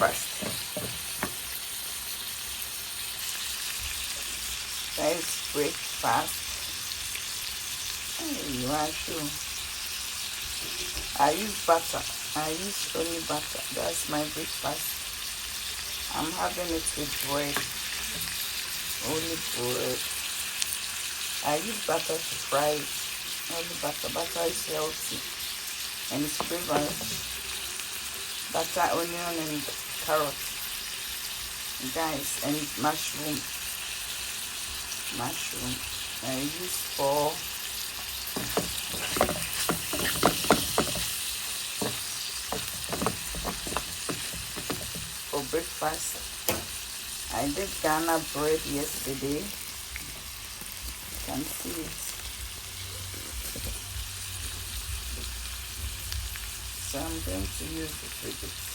breakfast. That is breakfast. Hey, Rashu. I use butter. I use only butter. That's my breakfast. I'm having it with bread. Only bread. I use butter to fry it. Only butter. Butter is healthy and it's fragrance. Butter, onion, and carrot, guys, and mushroom. I use for breakfast. I did Ghana bread yesterday. You can see it. So I'm going to use it with it.